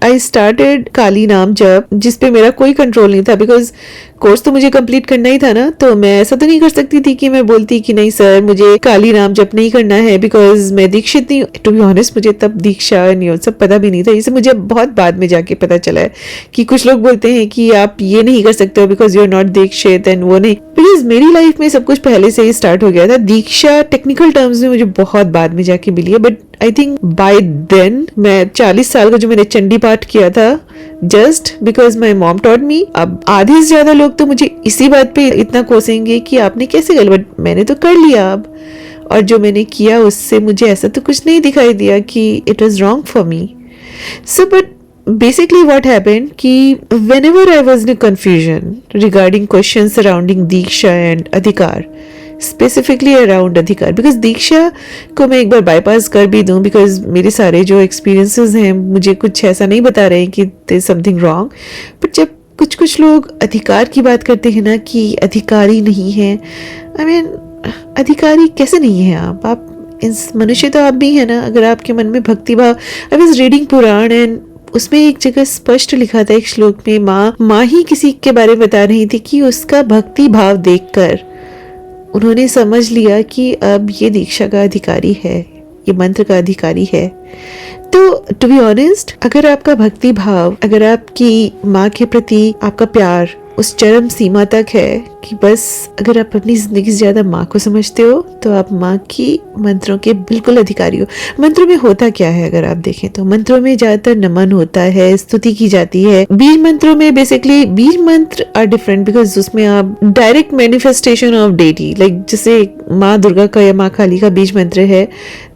I started काली नाम जप, जिसपे मेरा कोई कंट्रोल नहीं था, बिकॉज कोर्स तो मुझे कंप्लीट करना ही था ना। तो मैं ऐसा तो नहीं कर सकती थी कि मैं बोलती कि नहीं सर मुझे काली नाम जप नहीं करना है, बिकॉज मैं दीक्षित नहीं। टू बी ऑनेस्ट मुझे तब दीक्षा नहीं सब पता भी नहीं था। इसे मुझे बहुत बाद में जाके पता चला है कि कुछ लोग बोलते हैं कि आप ये नहीं कर सकते हो बिकॉज यू आर नॉट दीक्षित एंड वो नहीं। बिकॉज मेरी लाइफ में सब कुछ पहले से ही स्टार्ट हो गया था। दीक्षा टेक्निकल टर्म्स में मुझे बहुत बाद में जाके मिली है, but I think by then मैं 40 साल का जो मैंने चंडी पाठ किया था just because my mom taught me. अब आधे से ज्यादा लोग तो मुझे इसी बात पे इतना कोसेंगे कि आपने कैसे कर, बट मैंने तो कर लिया अब। और जो मैंने किया उससे मुझे ऐसा तो कुछ नहीं दिखाई दिया कि it was wrong for me. So but basically what happened कि whenever I was in a confusion regarding questions surrounding Diksha and Adhikar, specifically around Adhikar, because Diksha को मैं एक बार bypass कर भी दूं because मेरे सारे जो experiences हैं मुझे कुछ ऐसा नहीं बता रहे हैं कि there's something wrong, but जब कुछ लोग अधिकार की बात करते हैं ना कि अधिकारी नहीं है, I mean अधिकारी कैसे नहीं है आप इस मनुष्य तो आप भी है ना। अगर आपके मन में भक्ति भाव, I was reading Purana and उसमें एक जगह स्पष्ट लिखा था एक श्लोक में, माँ ही किसी के बारे में बता रही थी कि उसका भक्ति भाव देखकर उन्होंने समझ लिया कि अब ये दीक्षा का अधिकारी है, ये मंत्र का अधिकारी है। तो टू बी ऑनेस्ट अगर आपका भक्ति भाव, अगर आपकी माँ के प्रति आपका प्यार उस चरम सीमा तक है कि बस अगर आप अपनी जिंदगी से ज्यादा माँ को समझते हो तो आप माँ की मंत्रों के बिल्कुल अधिकारी हो। मंत्रों में होता क्या है अगर आप देखें तो मंत्रों में ज्यादातर नमन होता है, स्तुति की जाती है। बीज मंत्रों में बेसिकली बीज मंत्र आर डिफरेंट बिकॉज उसमें आप direct manifestation of deity, like जैसे माँ दुर्गा का या माँ काली का बीज मंत्र है,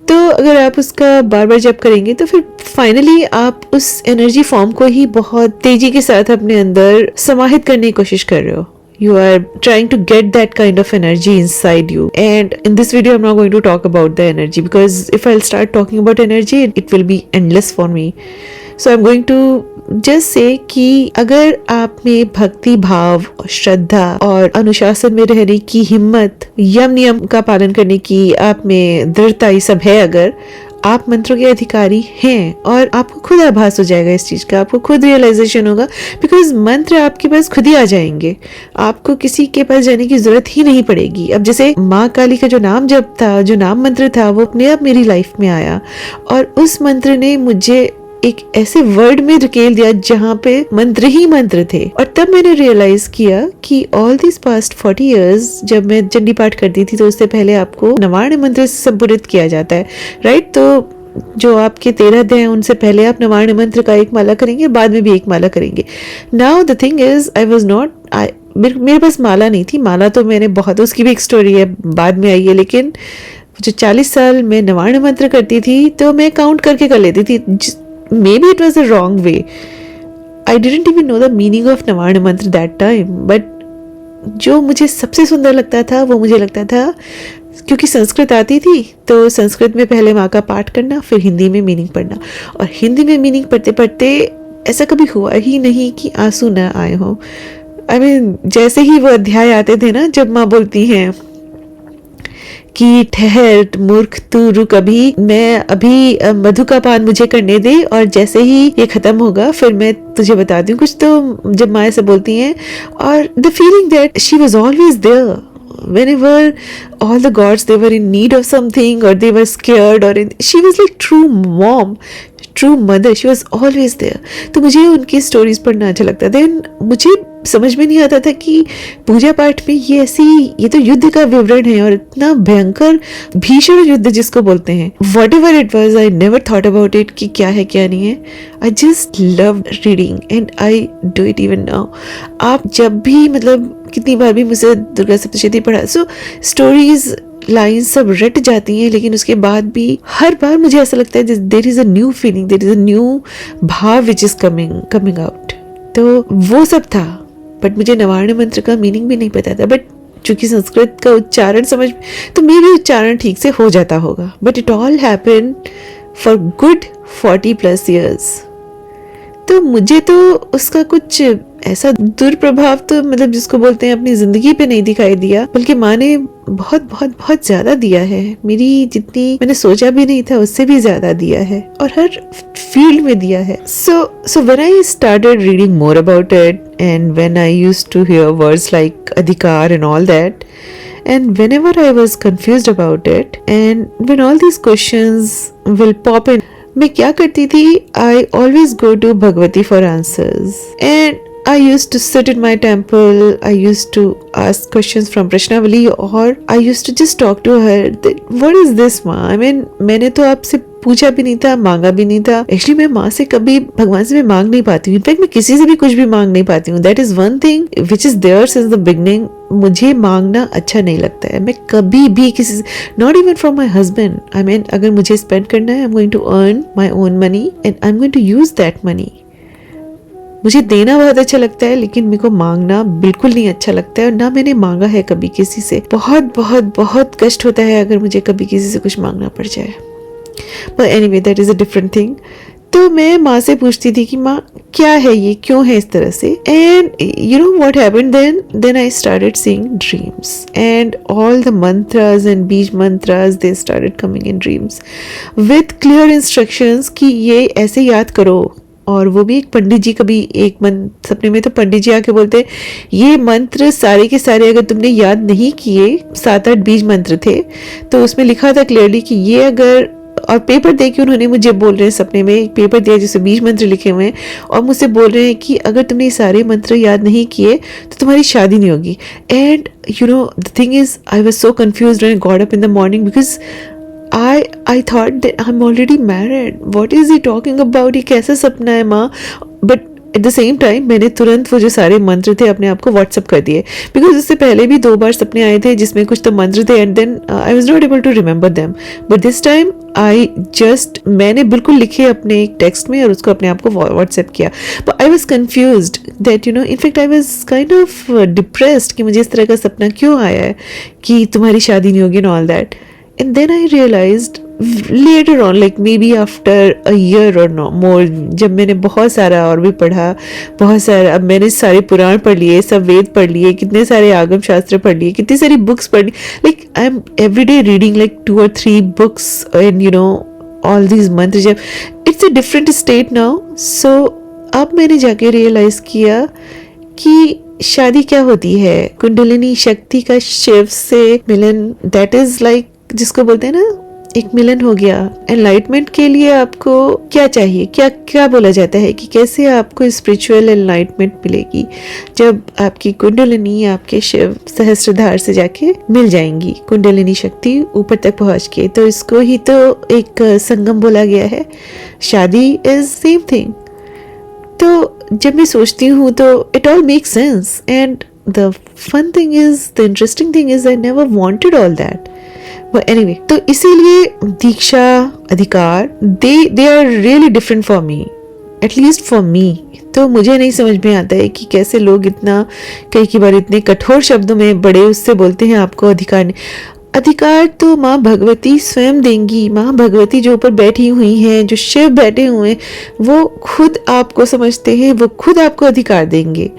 तो अगर आप उसका बार बार जप करेंगे तो फिर फाइनली आप उस एनर्जी फॉर्म को ही बहुत तेजी के साथ अपने अंदर समाहित करने की कोशिश कर रहे हो। You are trying to get that kind of energy inside you, and in this video I'm not going to talk about the energy because if I'll start talking about energy it will be endless for me. So I'm going to just say कि अगर आप में भक्ति भाव, श्रद्धा और अनुशासन में रहने की हिम्मत, यम नियम का पालन करने की आप में दृढ़ता ये सब है, अगर आप मंत्रों के अधिकारी हैं और आपको खुद आभास हो जाएगा इस चीज का, आपको खुद रियलाइजेशन होगा बिकॉज मंत्र आपके पास खुद ही आ जाएंगे, आपको किसी के पास जाने की जरूरत ही नहीं पड़ेगी। अब जैसे माँ काली का जो नाम जप था, जो नाम मंत्र था, वो अपने आप मेरी लाइफ में आया और उस मंत्र ने मुझे एक ऐसे वर्ड में धकेल दिया जहाँ पे मंत्र ही मंत्र थे। और तब मैंने रियलाइज किया कि ऑल दिस पास्ट 40 इयर्स जब मैं चंडी पाठ करती थी तो उससे पहले आपको नवार्ण मंत्र से संपूरित किया जाता है, राइट। तो जो आपके 13 अध्याय हैं उनसे पहले आप नवार्ण मंत्र का एक माला करेंगे, बाद में भी एक माला करेंगे। Now the thing is I was not, मेरे पास माला नहीं थी, माला तो मैंने बहुत, उसकी भी एक स्टोरी है बाद में आई है, लेकिन जो 40 साल मैं नवार्ण मंत्र करती थी तो मैं काउंट करके कर लेती थी। Maybe it was the wrong way. I didn't even know the meaning of नवार्ण मंत्र that time. But जो मुझे सबसे सुंदर लगता था वो मुझे लगता था, क्योंकि संस्कृत आती थी तो संस्कृत में पहले माँ का पाठ करना, फिर हिंदी में मीनिंग पढ़ना, और हिंदी में मीनिंग पढ़ते पढ़ते ऐसा कभी हुआ ही नहीं कि आंसू न आए हो। I mean, जैसे ही वो अध्याय आते थे ना, जब माँ बोलती हैं कि ठहर मूर्ख तू रुक, अभी मैं अभी मधु का पान मुझे करने दे और जैसे ही ये खत्म होगा फिर मैं तुझे बता दूं कुछ। तो जब माँ ऐसे बोलती हैं, और the feeling that she was always there whenever all the gods they were in need of something or they were scared or she was like true mom, true mother, she was always there। तो मुझे उनकी stories पढ़ना अच्छा लगता था। मुझे समझ में नहीं आता था कि पूजा पाठ में ये तो युद्ध का विवरण है और इतना भयंकर भीषण युद्ध जिसको बोलते हैं, what ever it was, I never thought about it कि क्या है क्या नहीं है। I just love reading and I do it even now. आप जब भी, मतलब कितनी बार भी मुझसे दुर्गा सप्तशती पढ़ा, सो स्टोरीज लाइन सब रट जाती हैं, लेकिन उसके बाद भी हर बार मुझे ऐसा लगता है there is a new feeling, there is a new भाव विच इज कमिंग आउट। तो वो सब था, बट मुझे नवार्ण मंत्र का मीनिंग भी नहीं पता था। बट चूंकि संस्कृत का उच्चारण समझ, तो मे भी उच्चारण ठीक से हो जाता होगा, but it all happen for good 40+ years। तो मुझे तो उसका कुछ ऐसा दुष्प्रभाव तो मतलब जिसको बोलते हैं अपनी जिंदगी पे नहीं दिखाई दिया, बल्कि माँ ने बहुत बहुत बहुत ज्यादा दिया है। मेरी जितनी मैंने सोचा भी नहीं था उससे भी ज्यादा दिया है, और हर फील्ड में दिया है। So when I started reading more about it, and when I used to hear words like adhikar and all that, and whenever I was confused about it, and when all these questions will pop in, मैं क्या करती थी, I always go to Bhagwati for answers, and I used to sit in my temple. I used to ask questions from Prashnavalli, or I used to just talk to her that, what is this माँ? I mean, मैंने तो आपसे पूछा भी नहीं था, मांगा भी नहीं था। एक्चुअली मैं माँ से कभी, भगवान से मैं मांग नहीं पाती हूँ। इनफैक्ट मैं किसी से भी कुछ भी मांग नहीं पाती हूँ। That is one thing which is there since the beginning. मुझे मांगना अच्छा नहीं लगता है। मैं कभी भी किसी से, not even from my husband, I mean अगर मुझे स्पेंड करना है, I am going to earn my own money and I am going to use that money. मुझे देना बहुत अच्छा लगता है, लेकिन मेरे को मांगना बिल्कुल नहीं अच्छा लगता है, और ना मैंने मांगा है कभी किसी से। बहुत बहुत बहुत कष्ट होता है अगर मुझे कभी किसी से कुछ मांगना पड़ जाए। But anyway, that is a different thing. तो मैं माँ से पूछती थी कि माँ क्या है ये, क्यों है इस तरह से। And you know what happened then I started seeing dreams, and all the mantras and beej mantras they started coming in dreams with clear instructions कि ये ऐसे याद करो। और वो भी एक पंडित जी, कभी एक मंत्र सपने में तो पंडित जी आके बोलते ये मंत्र सारे के सारे अगर तुमने याद नहीं किए, 7-8 बीज मंत्र थे, तो उसमें लिखा था क्लियरली कि ये अगर, और पेपर दे के उन्होंने मुझे बोल रहे हैं, सपने में एक पेपर दिया जिसमें बीज मंत्र लिखे हुए हैं, और मुझसे बोल रहे हैं कि अगर तुमने ये सारे मंत्र याद नहीं किए तो तुम्हारी शादी नहीं होगी। And you know the thing is, I was so confused when I got up in the morning, because I thought that I'm already married. What is he talking about? ये कैसा सपना है माँ? But at the same time मैंने तुरंत वो जो सारे मंत्र थे अपने आप को व्हाट्सअप कर दिए, बिकॉज इससे पहले भी 2 बार सपने आए थे जिसमें कुछ तो मंत्र थे, and then I was not able to remember them. But this time मैंने बिल्कुल लिखे अपने एक टेक्स्ट में और उसको अपने आप को व्हाट्सएप किया। But I was confused that you know, in fact I was kind of depressed कि मुझे इस तरह का सपना क्यों आया है कि तुम्हारी शादी नहीं होगी and all that. And then I realized later on, like maybe after a year or no more, जब मैंने बहुत सारा और भी पढ़ा, बहुत सारा, अब मैंने सारे पुराण पढ़ लिए, सब वेद पढ़ लिए, कितने सारे आगम शास्त्र पढ़ लिए, कितनी सारी बुक्स पढ़ ली, like I'm every day reading like 2 or 3 books, and you know all these mantras, जब it's a different state now. So अब मैंने जाके रियलाइज किया कि शादी क्या होती है, कुंडलिनी शक्ति का शिव से मिलन, दैट इज लाइक जिसको बोलते हैं ना एक मिलन हो गया। एनलाइटमेंट के लिए आपको क्या चाहिए, क्या क्या बोला जाता है कि कैसे आपको स्पिरिचुअल एनलाइटमेंट मिलेगी, जब आपकी कुंडलिनी आपके शिव सहस्त्रधार से जाके मिल जाएंगी, कुंडलिनी शक्ति ऊपर तक पहुंच के। तो इसको ही तो एक संगम बोला गया है। शादी इज सेम थिंग। तो जब मैं सोचती हूँ तो it all make sense, and the fun thing is, the interesting thing is, I never wanted all that. But anyway, तो इसीलिए दीक्षा, अधिकार, they are really different for me, at least for me। तो मुझे नहीं समझ में आता है कि कैसे लोग इतना, कई बार इतने कठोर शब्दों में बड़े उससे बोलते हैं आपको अधिकार नहीं। अधिकार तो माँ भगवती स्वयं देंगी। माँ भगवती जो ऊपर बैठी हुई हैं, जो शिव बैठे हुए हैं, वो खुद आपको समझते हैं, वो खुद आपको अधिकार देंगे।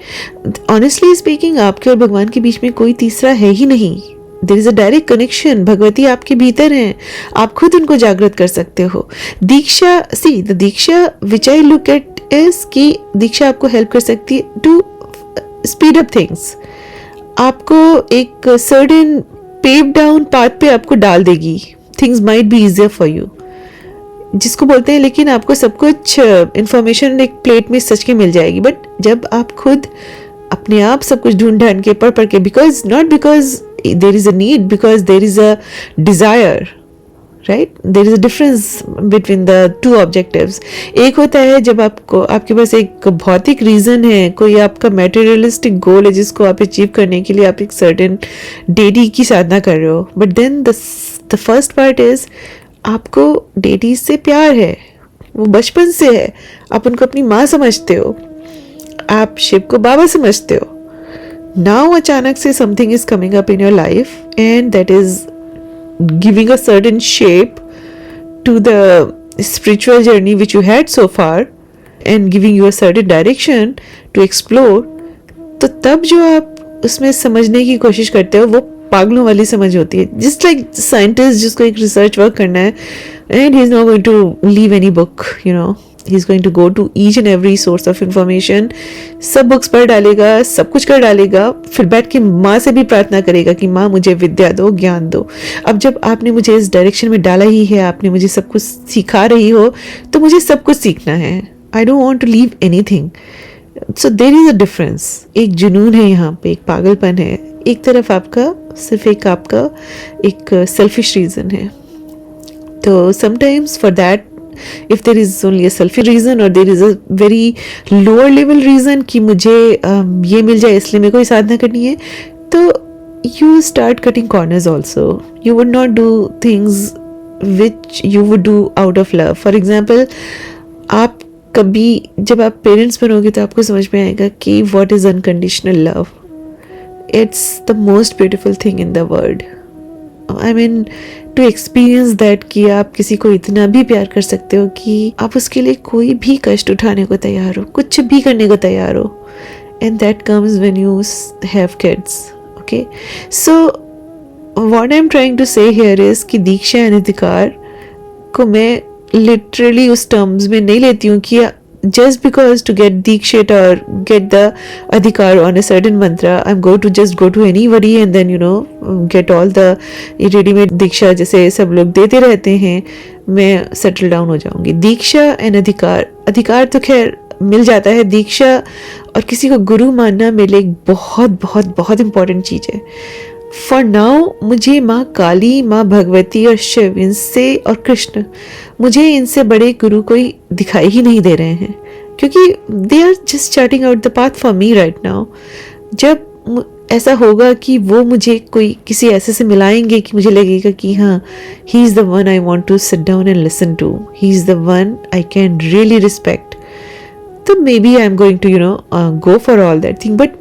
ऑनेस्टली स्पीकिंग, आपके और भगवान के बीच में कोई तीसरा है ही नहीं। There is a direct connection. Bhagwati आपके भीतर हैं, आप खुद उनको जागृत कर सकते हो। Diksha, see the diksha which I look at is कि दीक्षा आपको हेल्प कर सकती है टू स्पीड अप थिंग्स। आपको एक सर्टेन पेव डाउन पाथ पे आपको डाल देगी। Things might be easier for you, जिसको बोलते हैं, लेकिन आपको सब कुछ इंफॉर्मेशन एक प्लेट में सच के मिल जाएगी। बट जब आप खुद अपने आप सब कुछ ढूंढ ढांढ के पढ़ के, because not because there is a need, because there is a desire, right? There is a difference between the two objectives. एक होता है जब आपको, आपके पास एक भौतिक रीजन है, कोई आपका materialistic गोल है जिसको आप अचीव करने के लिए आप एक certain deity की साधना कर रहे हो। But then the first part is आपको deity से प्यार है, वो बचपन से है, आप उनको अपनी माँ समझते हो, आप शिव को बाबा समझते हो। Now अचानक से something is coming up in your life, and that is giving a certain shape to the spiritual journey which you had so far, and giving you a certain direction to explore. तो तब जो आप उसमें समझने की कोशिश करते हो वो पागलों वाली समझ होती है. जस्ट लाइक साइंटिस्ट जिसको एक रिसर्च वर्क करना है, and he is not going to leave any book, you know, he is going to go to each and every source of information, सब बुक्स पढ़ डालेगा, सब कुछ कर डालेगा, फिर बैठ के माँ से भी प्रार्थना करेगा कि माँ मुझे विद्या दो, ज्ञान दो. अब जब आपने मुझे इस डायरेक्शन में डाला ही है, आपने मुझे सब कुछ सिखा रही हो, तो मुझे सब कुछ सीखना है. I don't want to leave anything. So there is a difference. एक जुनून है यहाँ पे, एक पागलपन है. एक तरफ आपका सिर्फ एक आपका एक सेल्फिश रीजन है. तो sometimes for that, if there is only a selfish reason or there is a very lower level reason कि मुझे ये मिल जाए इसलिए मेरे को ये साधना करनी है, तो you start cutting corners also. You would not do things which you would do out of love. For example, आप कभी जब आप पेरेंट्स बनोगे तो आपको समझ में आएगा कि what is unconditional love. It's the most beautiful thing in the world. I mean, to experience that कि आप किसी को इतना भी प्यार कर सकते हो कि आप उसके लिए कोई भी कष्ट उठाने को तैयार हो, कुछ भी करने को तैयार हो. And that comes when you have kids. Okay? So, what I'm trying to say here is कि दीक्षा एंड अधिकार को मैं literally उस terms में नहीं लेती हूँ कि just because to get dikshit or get the adhikar on a certain mantra, I'm going to just go to anybody and then, you know, get all the ready-made diksha जैसे सब लोग देते रहते हैं, मैं सेटल डाउन हो जाऊंगी. दीक्षा and अधिकार, अधिकार तो खैर मिल जाता है. दीक्षा और किसी को गुरु मानना मेरे लिए एक बहुत बहुत बहुत इंपॉर्टेंट चीज़ है. फॉर नाउ मुझे माँ काली, माँ भगवती और शिव, इनसे और कृष्ण, मुझे इनसे बड़े गुरु कोई दिखाई ही नहीं दे रहे हैं, क्योंकि they are just charting out the path for me right now. जब ऐसा होगा कि वो मुझे कोई किसी ऐसे से मिलाएंगे कि मुझे लगेगा कि हाँ, he is the one I want to sit down and listen to, he is the one I can really respect, तो maybe I am going to, you know, go for all that thing. But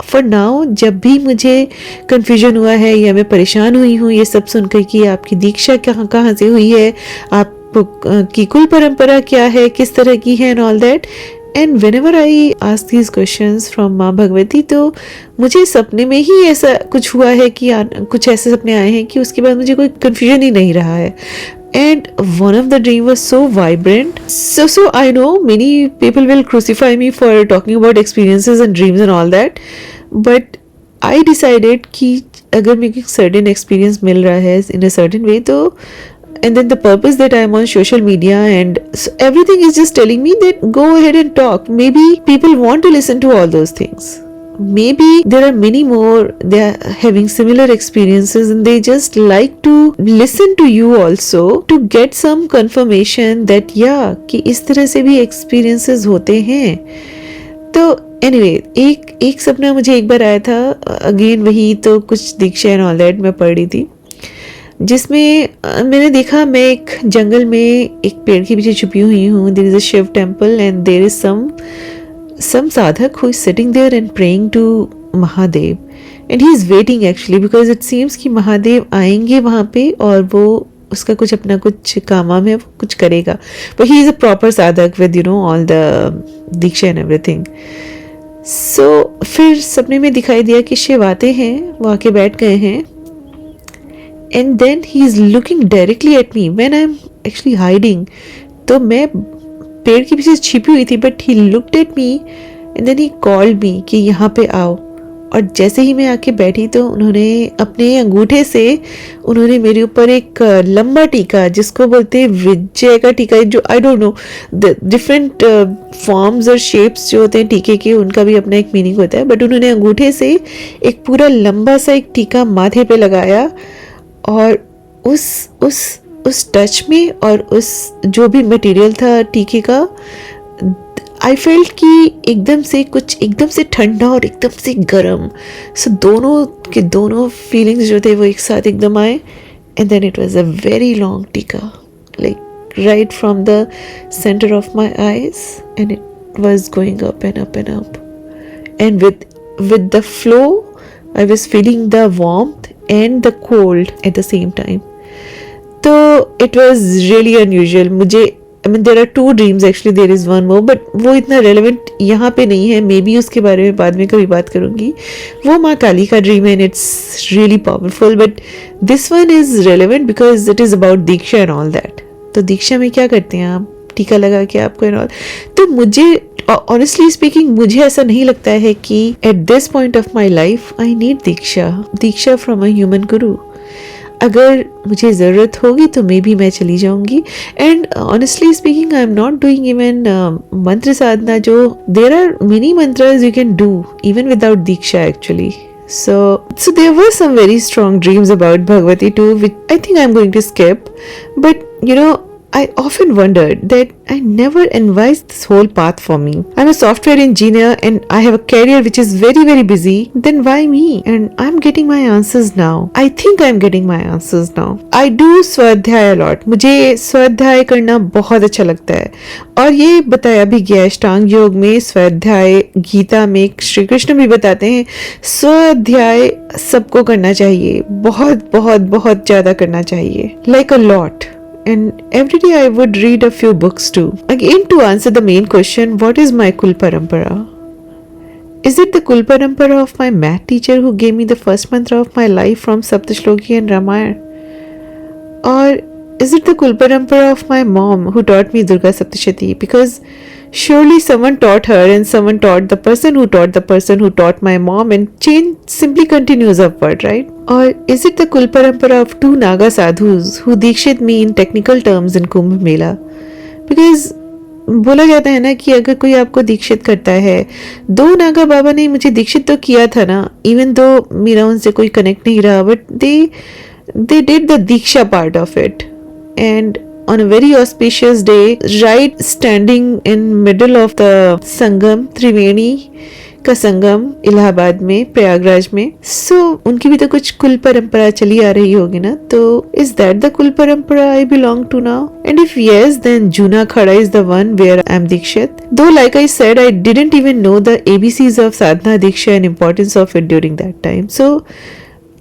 for now जब भी मुझे confusion हुआ है या मैं परेशान हुई हूँ ये सब सुनकर कि आपकी दीक्षा कहाँ से हुई है, आप की कुल परंपरा क्या है, किस तरह की है, and all that. And when ever I ask these questions from माँ भगवती, तो मुझे सपने में ही ऐसा कुछ हुआ है कि कुछ ऐसे सपने आए हैं कि उसके बाद मुझे कोई कन्फ्यूजन ही नहीं रहा है. And one of the dream was so vibrant. So I know many people will crucify me for talking about experiences and dreams and all that. But I decided कि अगर मेरे को certain experience मिल रहा है in a certain way, तो and then the purpose that I am on social media and so everything is just telling me that go ahead and talk. Maybe people want to listen to all those things. Maybe there are many more, they are having similar experiences and they just like to listen to you also to get some confirmation that yeah कि इस तरह से भी experiences होते हैं. तो anyway, एक सपना मुझे एक बार आया था, अगेन वही तो कुछ दीक्षा एंड ऑल दैट मैं पढ़ रही थी, जिसमें मैंने देखा मैं एक जंगल में एक पेड़ के पीछे छुपी हुई हूँ. There is a Shiv temple and there is some sadhak who is sitting there and praying to Mahadev, and he is waiting actually because it seems कि महादेव आएंगे वहाँ पे और वो उसका कुछ अपना कुछ काम है, वो कुछ करेगा. but he is a proper sadhak with, you know, all the Diksha and everything. so फिर सपने में दिखाई दिया कि शिव आते हैं, वो आके बैठ गए हैं, and then he is looking directly at me when I am actually hiding. तो मैं पेड़ के पीछे छिपी हुई थी, but he looked at me and then he called me कि यहाँ पे आओ. और जैसे ही मैं आके बैठी तो उन्होंने अपने अंगूठे से उन्होंने मेरे ऊपर एक लंबा टीका, जिसको बोलते हैं विजय का टीका, जो I don't know different forms और शेप्स जो होते हैं टीके के, उनका भी अपना एक मीनिंग होता है, बट उन्होंने अंगूठे से एक पूरा लंबा सा एक टीका माथे पे लगाया. और उस टच में और उस जो भी मटेरियल था टीके का, आई फेल्ट कि एकदम से कुछ एकदम से ठंडा और एकदम से गर्म, सो दोनों के दोनों फीलिंग्स जो थे वो एक साथ एकदम आए. And then it was a very long tika, like right from the centre of my eyes, and it was going up and up and up, and with the flow I was feeling the warmth and the cold at the same time. तो it was really unusual. मुझे I mean there are 2 dreams actually, there is one more, but वो इतना relevant यहाँ पे नहीं है, may be उसके बारे में बाद में कभी बात करूँगी. वो माँ काली का ड्रीम है and it's really powerful, but this one is relevant because it is about Diksha and all that. तो दीक्षा में क्या करते हैं आप, टीका लगा के आपको एंड ऑल. तो मुझे ऑनेस्टली स्पीकिंग मुझे ऐसा नहीं लगता है कि at this point of my life I need Diksha from a human गुरु. अगर मुझे ज़रूरत होगी तो मे बी मैं चली जाऊंगी. And honestly speaking I am not doing even mantra sadhana, जो there are many mantras you can do even without diksha actually. So there were some very strong dreams about Bhagavati too, which I think I'm going to skip. But I often wondered that I never envisaged this whole path for me. I'm a software engineer and I have a career which is very very busy. Then why me? And I'm getting my answers now. I think I'm getting my answers now. I do स्वाध्याय a lot. मुझे स्वाध्याय करना बहुत अच्छा लगता है और ये बताया भी गया है अष्टांग योग में. स्वाध्याय गीता में श्री कृष्ण भी बताते हैं स्वाध्याय सबको करना चाहिए, बहुत बहुत बहुत ज्यादा करना चाहिए, like a lot. And every day I would read a few books too. Again, to answer the main question, what is my Kul Parampara? Is it the Kul Parampara of my math teacher who gave me the first mantra of my life from Saptashloki and Ramayana? Or is it the Kul Parampara of my mom who taught me Durga Saptashati? Because surely someone taught her and someone taught the person who taught the person who taught my mom, and chain simply continues upward, right? Or is it the Kul Parampara of 2 Naga sadhus who dikshit me in technical terms in Kumbh Mela? Because बोला जाता है ना कि अगर कोई आपको दीक्षित करता है, 2 नागा बाबा ने मुझे दीक्षित तो किया था ना, इवन दो मेरा उनसे कोई कनेक्ट नहीं रहा, but they did the Diksha part of it. And on a very auspicious day, right standing in middle of the संगम, त्रिवेणी का संगम इलाहाबाद में, प्रयागराज में. सो उनकी भी तो कुछ कुल परंपरा चली आ रही होगी ना. तो is that the kul parampara I belong to now? And if yes, then Juna Akhada is the one where I am dikshit. Though like I said, I didn't even know the ABCs of sadhana diksha and importance of it during that time. So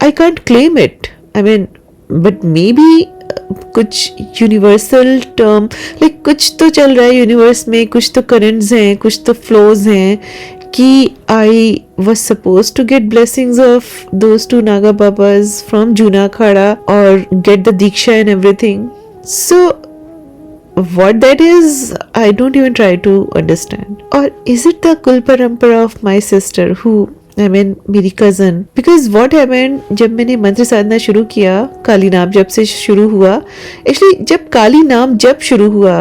I can't claim it. I mean, but maybe कुछ universal term, like कुछ तो चल रहा है universe में, कुछ तो currents हैं, कुछ तो फ्लोज हैं कि आई was supposed to get blessings of those 2 Naga Babas from Juna Khada or get the Diksha and everything. So what that is, I don't even try to understand. Or is it the Kul Parampara of my sister who, I mean मेरी cousin? Because what happened, जब मैंने मंत्र साधना शुरू किया, काली नाम जप से शुरू हुआ. Actually जब काली नाम जप शुरू हुआ,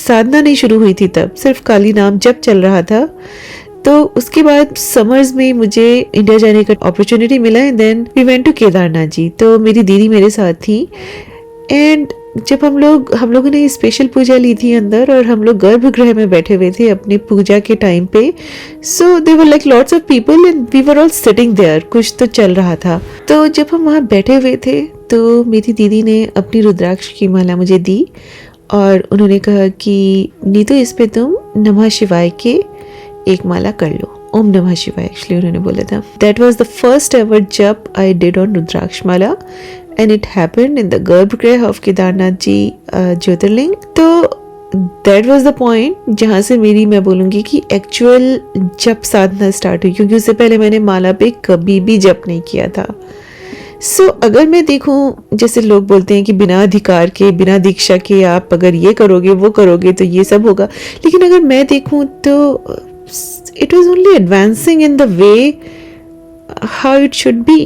साधना नहीं शुरू हुई थी, तब सिर्फ काली नाम जप चल रहा था. तो उसके बाद समर्स में मुझे इंडिया जाने का अपॉर्चुनिटी मिला and then we went to Kedarnath ji. तो मेरी दीदी मेरे साथ थी एंड जब हम लोगों ने स्पेशल पूजा ली थी अंदर, और हम लोग गर्भगृह में बैठे हुए थे अपनी पूजा के टाइम पे. So there were like lots of people and we were all sitting there. कुछ तो चल रहा था. तो जब हम वहाँ बैठे हुए थे तो मेरी दीदी ने अपनी रुद्राक्ष की माला मुझे दी और उन्होंने कहा कि नीतू, इस पे तुम नमः शिवाय के एक माला कर लो. ओम नमः शिवाय एक्चुअली उन्होंने बोला था. That was the first ever jap I did on rudraksh mala and it happened in the garbhagriha of Kedarnath ji Jyotirlinga. तो दैट वाज द पॉइंट जहाँ से मेरी, मैं बोलूँगी कि एक्चुअल जप साधना स्टार्ट हुई, क्योंकि उससे पहले मैंने माला पे कभी भी जप नहीं किया था. सो अगर मैं देखूं, जैसे लोग बोलते हैं कि बिना अधिकार के, बिना दीक्षा के आप अगर ये करोगे वो करोगे तो ये सब होगा, लेकिन अगर मैं देखूं तो it was only advancing in the way how it should be.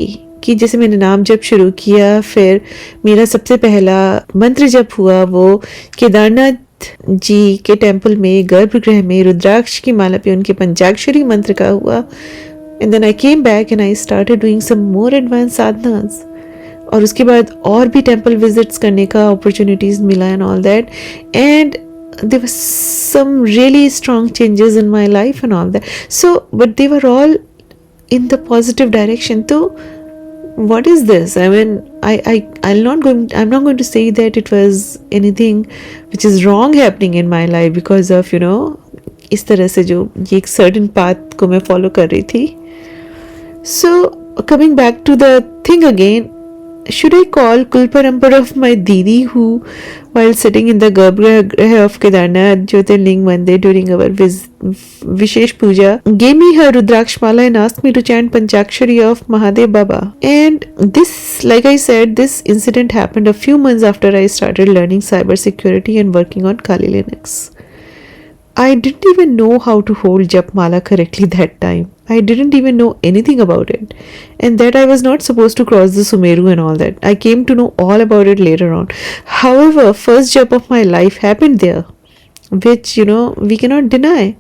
कि जैसे मैंने नाम जप शुरू किया, फिर मेरा सबसे पहला मंत्र जप हुआ वो केदारनाथ जी के टेम्पल में, गर्भगृह में, रुद्राक्ष की माला पे उनके पंचाक्षरी मंत्र का हुआ. And then I came back and I started doing some more advanced sadhanas. और उसके बाद और भी टेम्पल विजिट्स करने का अपॉर्चुनिटीज मिला and all that. And there were some really strong changes in my life and all that. So but they were all in the positive direction. So what is this? I mean, I'm not going to say that it was anything which is wrong happening in my life because of इस तरह से जो ये एक certain path को मैं follow कर रही थी. So coming back to the thing again, Should I call Kulparampara of my Didi, who, while sitting in the Garbhagriha of Kedarnath Jyotirling Mandir during our Vishesh Puja, gave me her Rudrakshmala and asked me to chant Panchakshari of Mahadev Baba? And this, like I said, this incident happened a few months after I started learning cybersecurity and working on Kali Linux. I didn't even know how to hold Japmala correctly that time. I didn't even know anything about it. And that I was not supposed to cross the Sumeru and all that. I came to know all about it later on. However, first jump of my life happened there, which, we cannot deny.